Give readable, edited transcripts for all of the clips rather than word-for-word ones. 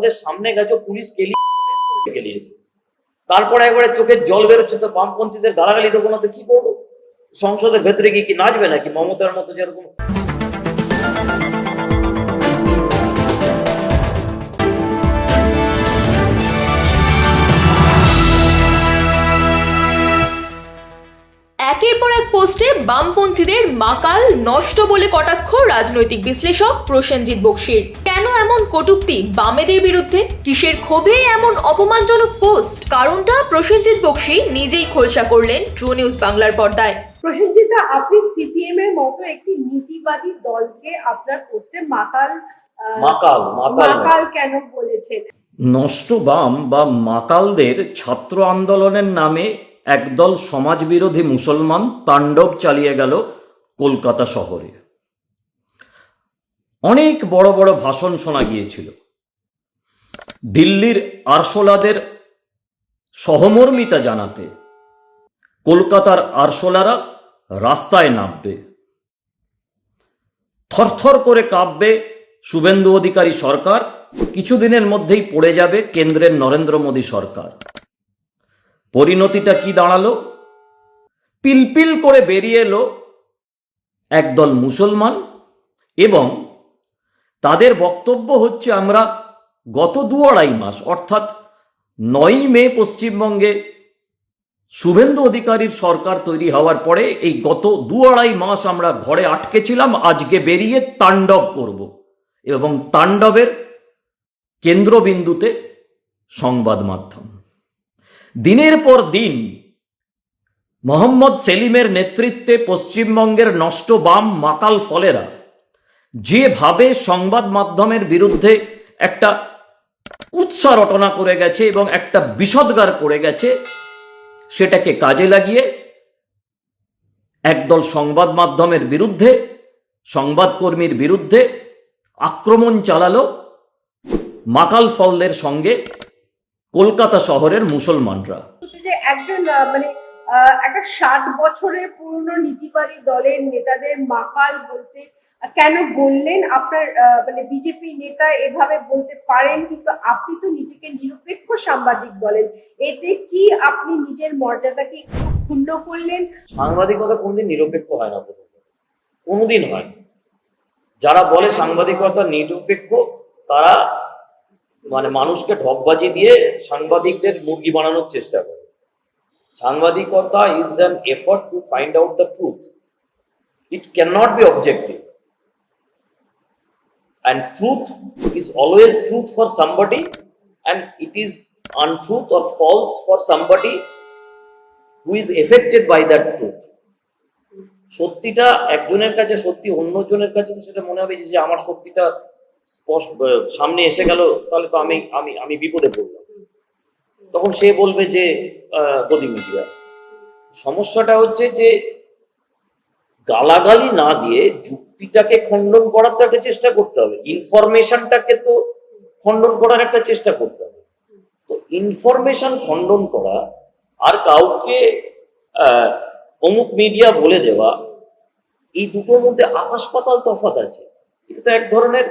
সাংবাদিকদের সামনে গেছো, পুলিশ কেলিয়েছে, তারপরে একবারে চোখের জল বেরোচ্ছে, তো বামপন্থীদের গালাগালি দেবো না তো কি করবো? সংসদের ভেতরে গিয়ে কি নাচবে নাকি মমতার মতো যেরকম? একের পর এক পোস্টে বামপন্থীদের মাকাল নষ্ট বলে কটাক্ষ রাজনৈতিক বিশ্লেষক প্রসেনজিৎ বক্সির। কেন এমন কটূক্তি বামেদের বিরুদ্ধে? কিসের ক্ষোভে এমন অপমানজনক পোস্ট? কারণটা প্রসেনজিৎ বক্সি নিজেই খোলসা করলেন ট্রু নিউজ বাংলার পর্দায়। প্রসেনজিৎ, আপনি সিপিএম এর মতো একটি নীতিবাদী দলকে আপনার পোস্টে মাকাল কেন বলেছেন? নষ্ট বাম বা মাকালদের ছাত্র আন্দোলনের নামে একদল সমাজবিরোধী মুসলমান তাণ্ডব চালিয়ে গেল কলকাতা শহরে। অনেক বড় বড় ভাষণ শোনা গিয়েছিল। দিল্লির আরশোলাদের সহমর্মিতা জানাতে কলকাতার আরশোলারা রাস্তায় নামবে। থরথর করে কাঁপবে শুভেন্দু অধিকারী সরকার, কিছুদিনের মধ্যেই পড়ে যাবে কেন্দ্রের নরেন্দ্র মোদী সরকার। পরিণতিটা কি দাঁড়ালো? পিলপিল করে বেরিয়ে এলো একদল মুসলমান এবং তাদের বক্তব্য হচ্ছে, আমরা গত 2-2.5 মাস অর্থাৎ 9ই মে পশ্চিমবঙ্গে শুভেন্দু অধিকারীর সরকার তৈরি হওয়ার পরে এই গত 2-2.5 মাস আমরা ঘরে আটকে ছিলাম, আজকে বেরিয়ে তাণ্ডব করব। এবং তাণ্ডবের কেন্দ্রবিন্দুতে সংবাদ মাধ্যম। দিনের পর দিন মোহাম্মদ সেলিমের নেতৃত্বে পশ্চিমবঙ্গের নষ্ট বাম মাকাল ফলেরা যেভাবে সংবাদ মাধ্যমের বিরুদ্ধে একটা কুৎসা রটনা করে গেছে এবং একটা বিষোদ্গার করে গেছে, সেটাকে কাজে লাগিয়ে একদল সংবাদ মাধ্যমের বিরুদ্ধে, সংবাদকর্মীর বিরুদ্ধে আক্রমণ চালালো মাকাল ফলদের সঙ্গে কলকাতা শহরের মুসলমানরা। যে একজন একটা 60 বছরের পুরনো নীতিবাদী দলের নেতাদের মাকাল বলতে কেন বললেন? আপনার বিজেপি নেতা এভাবে বলতে পারেন, কিন্তু আপনি তো নিজেকে নিরপেক্ষ সাংবাদিক বলেন, এতে কি আপনি নিজের মর্যাদাকে ক্ষুণ্ণ করলেন? সাংবাদিকতা কোনদিন নিরপেক্ষ হয় না, কোনোদিন হয়। যারা বলে সাংবাদিকতা নিরপেক্ষ, তারা মানুষকে ঢপবাজি দিয়ে সাংবাদিকদের মুরগি বানানোর চেষ্টা করে। সাংবাদিকতা is an effort to find out the truth. It cannot be objective. And truth is always truth for somebody, and it is untruth or false for somebody who is affected by that truth. সত্যিটা একজনের কাছে সত্যি, অন্যজনের কাছে তো সেটা মনে হবে যে আমার সত্যিটা স্পষ্ট সামনে এসে গেল, তাহলে তো আমি বিপদে পড়লাম। তখন সে বলবে যে গদি মিডিয়া। সমস্যাটা হচ্ছে যে গালাগালি না দিয়ে যুক্তিটাকে খণ্ডন করার তো একটা চেষ্টা করতে হবে, ইনফরমেশনটাকে তো খণ্ডন করার একটা চেষ্টা করতে হবে। তো ইনফরমেশন খণ্ডন করা আর কাউকে অমুক মিডিয়া বলে দেওয়া, এই দুটোর মধ্যে আকাশ পাতাল তফাৎ আছে। এটা তো এক ধরনের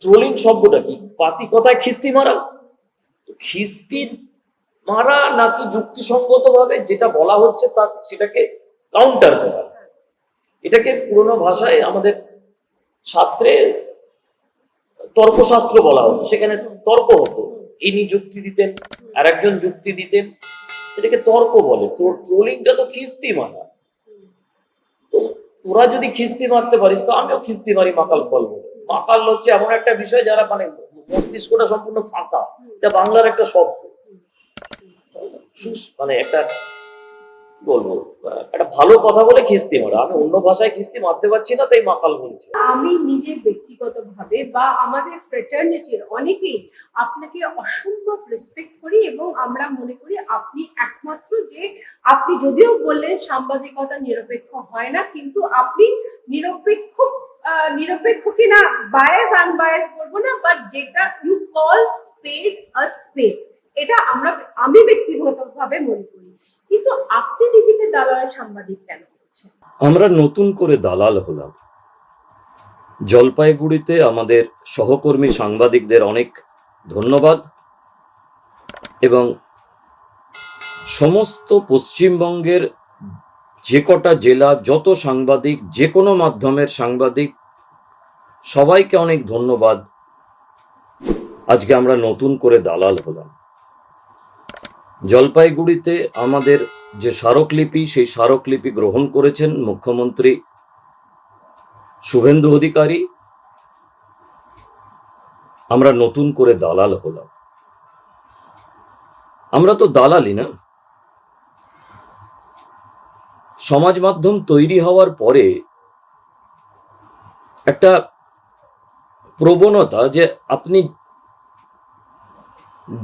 ট্রোলিং। শব্দটা কি? পাতি কথায় খিস্তি মারা। তো খিস্তি মারা নাকি যুক্তিসঙ্গত ভাবে যেটা বলা হচ্ছে তা সেটাকে কাউন্টার করা, এটাকে পুরোনো ভাষায় আমাদের শাস্ত্রে তর্কশাস্ত্র বলা হতো। সেখানে তর্ক হতো, ইনি যুক্তি দিতেন আর একজন যুক্তি দিতেন, সেটাকে তর্ক বলে। ট্রোলিংটা তো খিস্তি মারা। তো তোরা যদি খিস্তি মারতে পারিস তো আমিও খিস্তি মারি মাকাল ফল বলে। মাকাল হচ্ছে এমন একটা বিষয় যারা মস্তিষ্কটা সম্পূর্ণ ফাঁকা। এটা বাংলার একটা শব্দ, একটা কি বলবো, একটা ভালো কথা বলে খিস্তি মারা। আমি অন্য ভাষায় খিস্তি মারতে পারছি না, তাই মাকাল বলছি। আমি নিজে ব্যক্তিগতভাবে বা আমাদের ফ্রেটার্নিটির অনেকেই আপনাকে অসম্ভব রেসপেক্ট করি এবং আমরা মনে করি আপনি একমাত্র, যে আপনি যদিও বললেন সাংবাদিকতা নিরপেক্ষ হয় না, কিন্তু আপনি নিরপেক্ষ কি না, বায়াস আনবায়াস বলবো না, বাট যেটা ইউ কল স্পেড আ স্পেড, এটা আমি ব্যক্তিগতভাবে মনে করি। কিন্তু আপনি নিজেকে দালাল সাংবাদিক কেন বলছেন? আমরা নতুন করে দালাল হলাম। জলপাইগুড়িতে আমাদের সহকর্মী সাংবাদিকদের অনেক ধন্যবাদ। এবং সমস্ত পশ্চিমবঙ্গের যে কটা জেলা, যত সাংবাদিক, যে কোনো মাধ্যমের সাংবাদিক, সবাইকে অনেক ধন্যবাদ। আজকে আমরা নতুন করে দালাল হলাম। জলপাইগুড়িতে আমাদের যে স্মারকলিপি, সেই স্মারকলিপি গ্রহণ করেছেন মুখ্যমন্ত্রী শুভেন্দু অধিকারী। আমরা নতুন করে দালাল হলাম। আমরা তো দালালই না। সমাজ মাধ্যম তৈরি হওয়ার পরে একটা প্রবণতা যে আপনি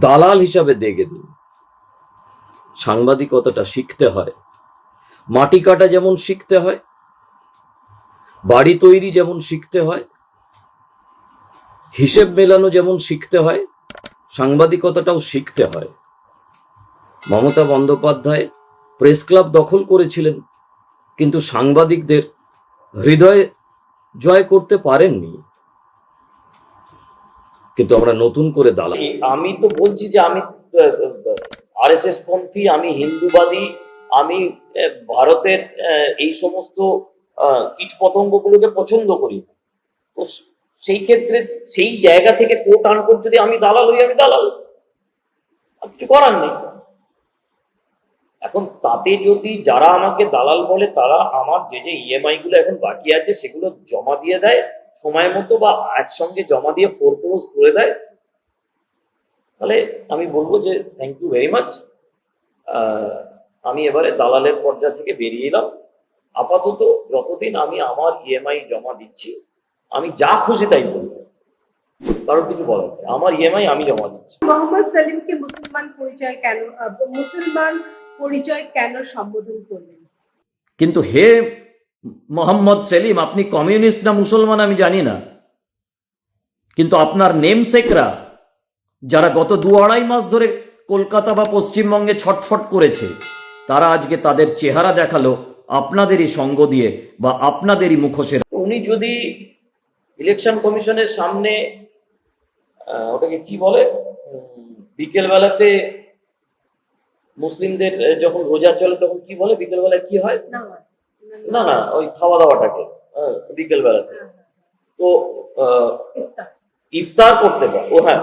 দালাল হিসাবে দেখে দিন। সাংবাদিকতাটা শিখতে হয়, মাটি কাটা যেমন শিখতে হয়, বাড়ি তৈরি যেমন শিখতে হয়, হিসেব মেলানো যেমন শিখতে হয়, সাংবাদিকতাটাও শিখতে হয়। মমতা বন্দ্যোপাধ্যায় প্রেস ক্লাব দখল করেছিলেন, কিন্তু সাংবাদিকদের হৃদয় জয় করতে পারেননি। কিন্তু আমরা নতুন করে দালাল। আমি তো বলছি যে আমি আরএসএস পন্থী, আমি হিন্দুবাদী, আমি ভারতের এই সমস্ত কীট পতঙ্গগুলোকে পছন্দ করি না। তো সেই ক্ষেত্রে সেই জায়গা থেকে কোট আনকোট যদি আমি দালাল হই, আমি দালাল, আর কিছু করার নেই। এখন তাতে যদি যারা আমাকে দালাল বলে তারা আমার যে যে ইএমআই গুলো এখন বাকি আছে সেগুলো জমা দিয়ে দেয় সময় মতো, বা একসঙ্গে জমা দিয়ে ফোরক্লোজ করে দেয়, তাহলে আমি বলবো যে থ্যাংক ইউ ভেরি মাচ। আমি এবারে দালালের পর্যায় থেকে বেরিয়ে এলাম। আপাতত যতদিন আমি আমার ইএমআই জমা দিচ্ছি, আমি যা খুশি তাই বলবো, কারোর কিছু বলার নেই। আমার ইএমআই আমি জমা দিচ্ছি। মোহাম্মদ সেলিমকে মুসলমান পরিচয় কেন সম্বোধন করলেন? কিন্তু হে মোহাম্মদ সেলিম, আপনি কমিউনিস্ট না মুসলমান আমি জানি না, কিন্তু আপনার নেমসেকরা যারা গত 2-2.5 মাস ধরে কলকাতা বা পশ্চিমবঙ্গে ছটফট করেছে, তারা আজকে তাদের চেহারা দেখালো আপনাদেরই সঙ্গ দিয়ে বা আপনাদেরই মুখোশের। উনি যদি ইলেকশন কমিশনের সামনে ওটাকে কি বলে, বিকেল বেলাতে মুসলিমদের যখন রোজা চলে তখন কি বলে, বিকেল বেলায় কি হয়, না না ওই খাওয়া দাওয়াটাকে বিকেল বেলাতে, তো ইফতার করতে পারে। ও হ্যাঁ,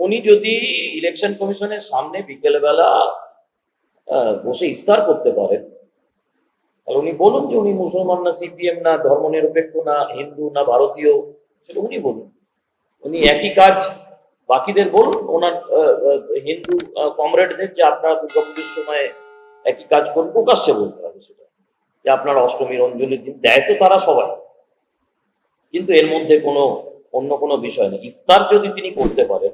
উনি যদি ইলেকশন কমিশনের সামনে বিকেল বেলা বসে ইফতার করতে পারেন, তাহলে উনি বলুন যে উনি মুসলমান না সিপিএম না ধর্মনিরপেক্ষ না হিন্দু না ভারতীয়, সেটা উনি বলুন। উনি একই কাজ বাকিদের বলুন, ওনার হিন্দু কমরেডদের যে আপনারা দুর্গাপুজোর সময় একই কাজ করুন, প্রকাশ্যে বলতে হবে সেটা, যে আপনারা অষ্টমীর অঞ্জলির দিন দেয় তো তারা সবাই, কিন্তু এর মধ্যে কোনো অন্য কোনো বিষয় নেই। ইফতার যদি তিনি করতে পারেন,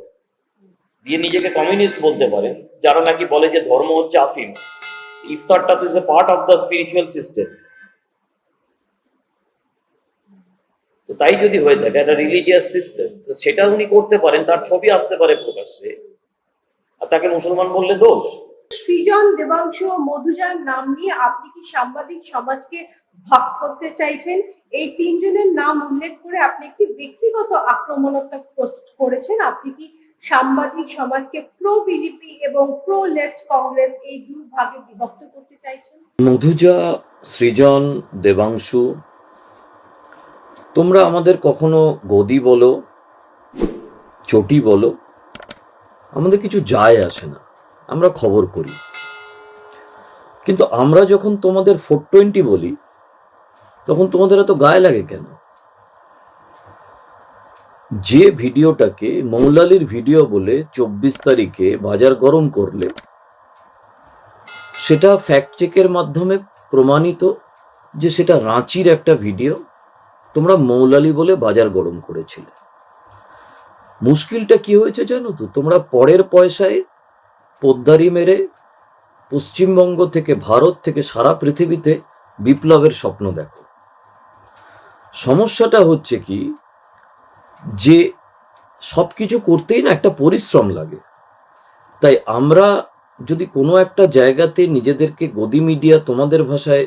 দিয়ে নিজেকে কমিউনিস্ট বলতে পারেন, যারা নাকি বলে যে ধর্ম হচ্ছে আফিম, ইফতারটা তো is a part of the spiritual system. তো তাই যদি হয়ে থাকে একটা রিলিজিয়াস সিস্টেম, তো সেটা উনি করতে পারেন, তার ছবি আসতে পারে প্রকাশ্যে, আর তাকে মুসলমান বললে দোষ। সৃজন, দেবাংশু ও মধুজার নাম নিয়ে আপনি কি সাংবাদিক সমাজকে ভাগ করতে চাইছেন? এই তিনজনের নাম উল্লেখ করে আপনি একটি ব্যক্তিগত আক্রমণাত্মক পোস্ট করেছেন। আপনি কি সাংবাদিক সমাজকে প্রো বিজেপি এবং প্রো লেফট কংগ্রেস এই দুই ভাগে বিভক্ত করতে চাইছেন? মধুজা, সৃজন, দেবাংশু, তোমরা আমাদের কখনো গদি বলো, চটি বলো, আমাদের কিছু যায় আসে না, আমরা খবর করি। কিন্তু আমরা যখন তোমাদের 420 বলি, তখন তোমাদের এত গায়ে লাগে কেন? যে ভিডিওটাকে মৌলালির ভিডিও বলে 24 তারিখে বাজার গরম করলে, সেটা ফ্যাক্ট চেকের মাধ্যমে প্রমাণিত যে সেটা রাঁচির একটা ভিডিও, তোমরা মৌলালি বলে বাজার গরম করেছিলে। মুশকিলটা কি হয়েছে জানো তো? তোমরা পরের পয়সায় পোদ্দারি মেরে পশ্চিমবঙ্গ থেকে, ভারত থেকে সারা পৃথিবীতে বিপ্লবের স্বপ্ন দেখো। সমস্যাটা হচ্ছে কি, যে সব কিছু করতেই না একটা পরিশ্রম লাগে। তাই আমরা যদি কোনো একটা জায়গাতে নিজেদেরকে গদি মিডিয়া, তোমাদের ভাষায়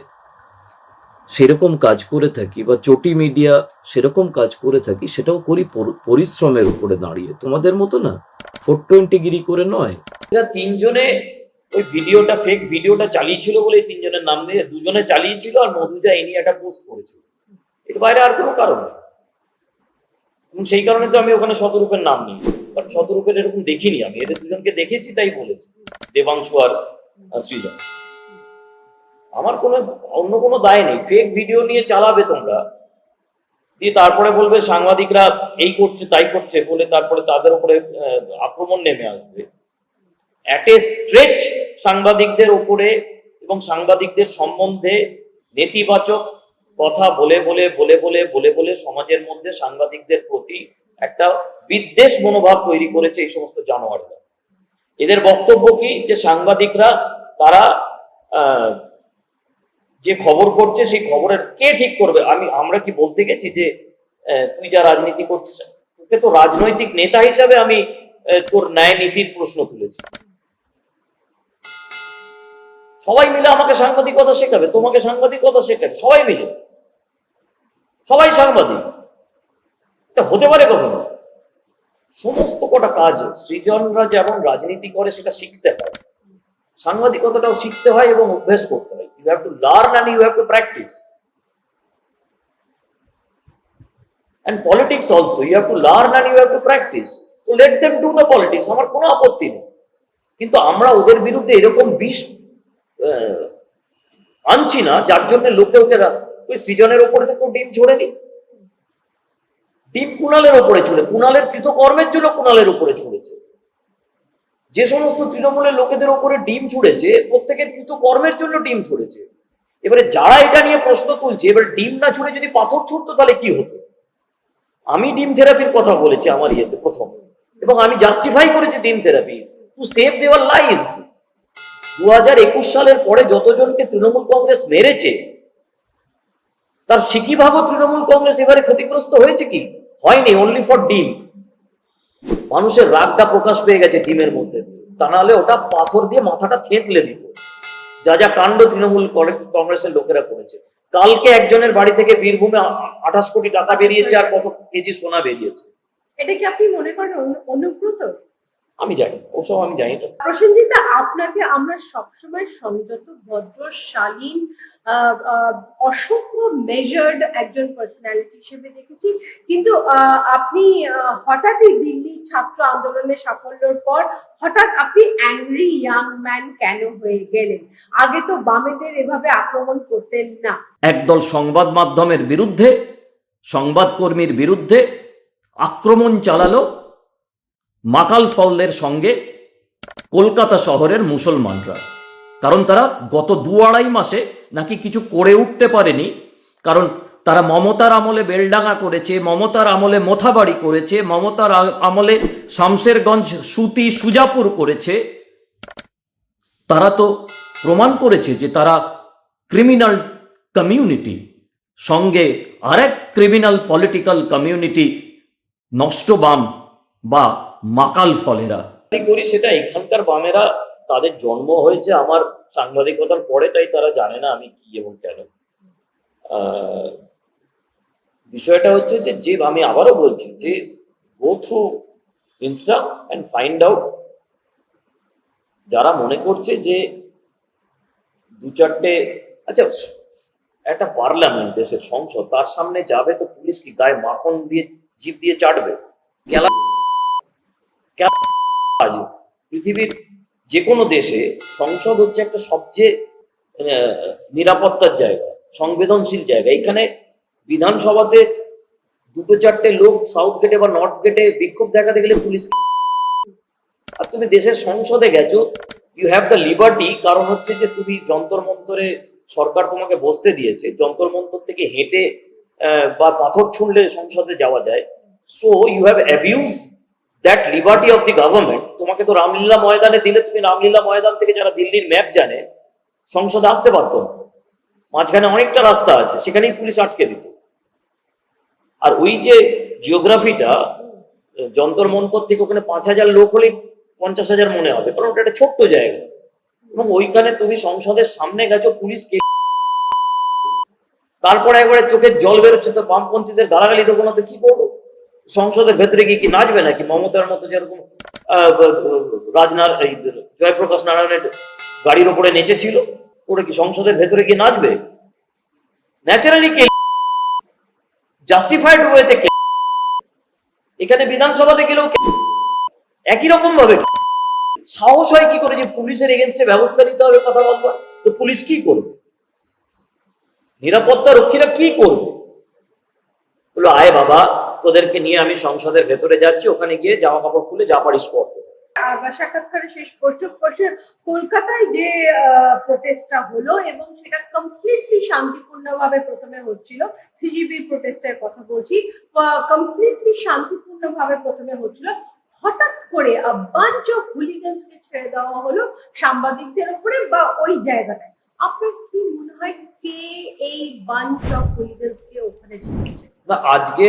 সেরকম কাজ করে থাকি বা চটি মিডিয়া সেরকম কাজ করে থাকি, সেটাও করি পরিশ্রমের উপরে দাঁড়িয়ে, তোমাদের মতো না 420 গিরি করে নয়। এরা তিনজনে ওই ভিডিওটা, ফেক ভিডিওটা চালিয়েছিল বলে এই তিনজনের নাম দিয়ে, দুজনে চালিয়েছিল আর মধুজা এই নিয়ে একটা পোস্ট করেছিল, এর বাইরে আর কোনো কারণ নেই। এবং সেই কারণে তো আমি ওখানে শতরূপের নাম নিই, কারণ শতরূপের এরকম দেখিনি, আমি এদের দুজনকে দেখেছি তাই বলেছি, দেবাংশু আর সৃজন। আমার কোনো অন্য কোনো দায় নেই। ফেক ভিডিও নিয়ে চালাবে তোমরা, দিয়ে তারপরে বলবে সাংবাদিকরা এই করছে তাই করছে বলে, তারপরে তাদের উপরে আক্রমণ নেমে আসবে। অ্যাট এ স্ট্রেচ সাংবাদিকদের উপরে এবং সাংবাদিকদের সম্বন্ধে নেতিবাচক কথা বলে বলে বলে বলে বলে বলে সমাজের মধ্যে সাংবাদিকদের প্রতি একটা বিদ্বেষ মনোভাব তৈরি করেছে এই সমস্ত জানোয়াররা। এদের বক্তব্য কি, যে সাংবাদিকরা তারা যে খবর করছে সেই খবরের কে ঠিক করবে? আমরা কি বলতে গেছি যে তুই যা রাজনীতি করছিস, তোকে তো রাজনৈতিক নেতা হিসাবে আমি তোর ন্যায় নীতির প্রশ্ন তুলেছি। সবাই মিলে আমাকে সাংবাদিকতা শেখাবে, তোমাকে সাংবাদিকতা শেখাবে, সবাই মিলে, সবাই সাংবাদিক। এটা হতে পারে কখনো? সমস্ত কটা কাজ সৃজনরা যেমন রাজনীতি করে সেটা শিখতে হয়, সাংবাদিকতাটাও শিখতে হয় এবং অভ্যেস করতে হয়। You have to learn and you have to practice. And politics also, you have to learn and you have to practice. তো let them do the politics, আমার কোনো আপত্তি নেই। কিন্তু আমরা ওদের বিরুদ্ধে এরকম বিষ আনছি না যার জন্য লোকে ওকে, ওই সৃজনের ওপরে তো কেউ ডিম ছড়েনি, ডিম কুণালের ওপরে ছুড়ে, কুণালের কৃতকর্মের জন্য কুণালের উপরে ছুড়েছে। যে সমস্ত তৃণমূলের লোকেদের ওপরে ডিম ছুড়েছে প্রত্যেকের কৃতকর্মের জন্য ডিম ছুড়েছে। এবারে যারা এটা নিয়ে প্রশ্ন তুলছে, এবার ডিম না ছুড়ে যদি পাথর ছুড়তো তাহলে কি হতো? আমি ডিম থেরাপির কথা বলেছি আমার ইয়েতে প্রথম, এবং আমি জাস্টিফাই করেছি ডিম থেরাপি টু সেভ দেওয়ার লাইভস। 2021 সালের পরে যতজনকে তৃণমূল কংগ্রেস মেরেছে তার সিকিভাগও তৃণমূল কংগ্রেস এবারে ক্ষতিগ্রস্ত হয়েছে কি? হয়নি, অনলি ফর ডিম। মানুষের রাগটা প্রকাশ পেয়ে গেছে ডিমের মধ্যে, তা নাহলে ওটা পাথর দিয়ে মাথাটা থেঁতলে দিত। যা যা কাণ্ড তৃণমূল কংগ্রেসের লোকেরা করেছে। কালকে একজনের বাড়ি থেকে বীরভূমে 28 কোটি টাকা বেরিয়েছে আর কত কেজি সোনা বেরিয়েছে। এটা কি আপনি মনে করেন অনুব্রত? আমি জানি, ওসব আমি জানি না। প্রসেনজিৎ, আপনাকে আমরা সবসময় সংযত, ভদ্র, শালীন, অসম্ভব মেজার্ড একজন পার্সোনালিটি হিসেবে দেখেছি, কিন্তু আপনি হঠাৎই দিল্লি ছাত্র আন্দোলনের সাফল্যের পর হঠাৎ আপনি অ্যাংরি ইয়াং ম্যান কেন হয়ে গেলেন? আগে তো বামেদের এভাবে আক্রমণ করতেন না। একদল সংবাদ মাধ্যমের বিরুদ্ধে, সংবাদকর্মীর বিরুদ্ধে আক্রমণ চালালো মাকাল ফলদের সঙ্গে কলকাতা শহরের মুসলমানরা। কারণ তারা গত 2-2.5 মাসে নাকি কিছু করে উঠতে পারেনি, কারণ তারা মমতার আমলে বেলডাঙ্গা করেছে, মমতার আমলে মোথাবাড়ি করেছে, মমতার আমলে শামশেরগঞ্জ, সুতি, সুজাপুর করেছে। তারা তো প্রমাণ করেছে যে তারা ক্রিমিনাল কমিউনিটি সঙ্গে আরেক ক্রিমিনাল পলিটিক্যাল কমিউনিটি নষ্ট বাম বা মাকাল ফলেরা করি। সেটা এখানকার বামেরা, তাদের জন্ম হয়েছে আমার সাংবাদিকতার পরে, তাই তারা জানে না আমি কি এবং কেন। বিষয়টা হচ্ছে যে আমি আবারও বলছি যে go through Insta and find out. যারা মনে করছে যে 2-4টে, আচ্ছা একটা পার্লামেন্ট, দেশের সংসদ, তার সামনে যাবে তো পুলিশ কি গায়ে মাখন দিয়ে জিভ দিয়ে চাটবে? পৃথিবীর যে কোনো দেশে সংসদ হচ্ছে একটা সবচেয়ে নিরাপত্তার জায়গা, সংবেদনশীল জায়গা। এখানে বিধানসভাতে 2-4টে লোক সাউথ গেটে বা নর্থ গেটে বিক্ষোভ দেখাতে গেলে পুলিশ, আর তুমি দেশের সংসদে গেছো, ইউ হ্যাভ দ্য লিবার্টি। কারণ হচ্ছে যে তুমি যন্তর মন্তরে, সরকার তোমাকে বসতে দিয়েছে, যন্তর মন্তর থেকে হেঁটে বা পাথর ছুঁড়লে সংসদে যাওয়া যায়। So you have abuse that liberty of the government. তোমাকে তো রামলীলা ময়দানে দিলে, তুমি রামলীলা ময়দান থেকে, যারা দিল্লির ম্যাপ জানে, সংসদে আসতে পারতো না। মাঝখানে অনেকটা রাস্তা আছে, সেখানেই পুলিশ আটকে দিত। আর ওই যে জিওগ্রাফিটা, যন্তর মন্তর থেকে ওখানে 5,000 লোক হলেই 50,000 মনে হবে, কারণ ওটা একটা ছোট্ট জায়গা। এবং ওইখানে তুমি সংসদের সামনে গেছো, পুলিশ তারপরে একবারে চোখের জল বেরোচ্ছে, তো বামপন্থীদের গালাগালি দেবো না তো কি করবো? সংসদের ভেতরে গিয়ে কি নাচবে নাকি? মমতার মতো যেরকম এই জয়প্রকাশ নারায়ণের গাড়ির ওপরে নেচেছিল, ওরা কি সংসদের ভেতরে গিয়ে নাচবে? ন্যাচারালি কে জাস্টিফাইড ওয়েতে কে, এখানে বিধানসভাতে গেলেও একই রকম ভাবে সাহস হয় কি করে যে পুলিশের এগেনস্টে ব্যবস্থা নিতে হবে কথা বলবার? তো পুলিশ কি করবে? নিরাপত্তা রক্ষীরা কি করবে? বললো আয় বাবা, তোদেরকে নিয়ে আমি সংসদের ভেতরে যাচ্ছি, ওখানে গিয়ে জামা কাপড় খুলে যা পারিস করতে। সাক্ষাৎকারে শেষ প্রশ্ন, কলকাতায় যে প্রোটেস্টটা হলো এবং সেটা কমপ্লিটলি শান্তিপূর্ণভাবে প্রথমে হচ্ছিল, সিজিবির প্রোটেস্টের কথা বলছি, কমপ্লিটলি শান্তিপূর্ণভাবে প্রথমে হচ্ছিল, হঠাৎ করে বাঞ্চ অফ হুলিগানসকে ছেড়ে দেওয়া হলো সাংবাদিকদের উপরে বা ওই জায়গাটায়। আপনার কি মনে হয় কে এই বাঞ্চ অফ হুলিগানসকে ওখানে ছেড়েছে? না, আজকে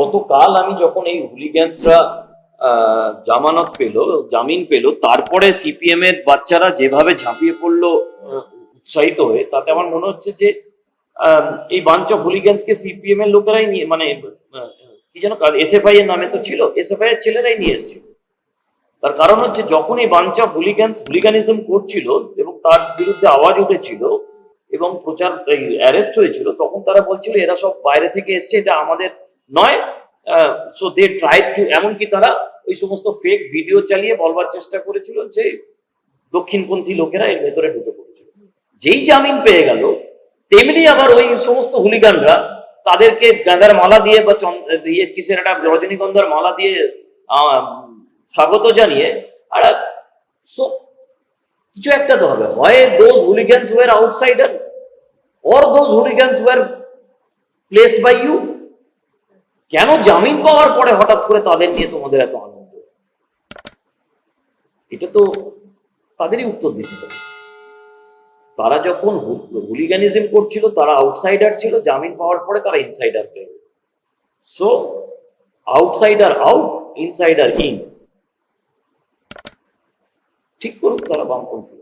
গতকাল আমি যখন এই হুলিগ্যান্সরা জামিন পেল, তারপরে সিপিএম এর বাচ্চারা যেভাবে ঝাঁপিয়ে পড়লো উৎসাহিত হয়ে, তাতে আমার মনে হচ্ছে যে এই বাঞ্চ অফ হুলিগ্যান্সকে সিপিএম এর লোকেরাই নিয়ে, মানে কি যেন এসএফআই এর নামে তো ছিল, এসএফআই এর ছেলেরাই নিয়ে এসেছিল। তার কারণ হচ্ছে যখন এই বাঞ্চ অফ হুলিগানিজম করছিল এবং তার বিরুদ্ধে আওয়াজ উঠেছিল এবং প্রচার অ্যারেস্ট হয়েছিল, তখন তারা বলছিল এরা সব বাইরে থেকে এসছে, এটা আমাদের নয়। সো দে ট্রাইড টু, এমনকি তারা ওই সমস্ত ফেক ভিডিও চালিয়ে বলবার চেষ্টা করেছিল যে দক্ষিণপন্থী লোকেরা এর ভেতরে ঢুকে পড়েছিল। যেই জামিন পেয়ে গেল, তেমনি আবার ওই সমস্ত হুলিগানরা তাদেরকে গাঁদার মালা দিয়ে বা কিসের একটা রজনীগন্ধার মালা দিয়ে স্বাগত জানিয়ে, আর কিছু একটা তো হবে, হয় those hooligans were outsider or those hooligans were placed by you. কেন জামিন পাওয়ার পরে হঠাৎ করে তাদের নিয়ে তোমাদের এত আনন্দ? এটা তো তাদেরই উত্তর দিতে হবে। তারা যখন হুলিগানিজম করছিল তারা আউটসাইডার ছিল, জামিন পাওয়ার পরে তারা ইনসাইডার হয়ে গেল। So outsider out, insider in. ঠিক করুক তারা বামপন্থী।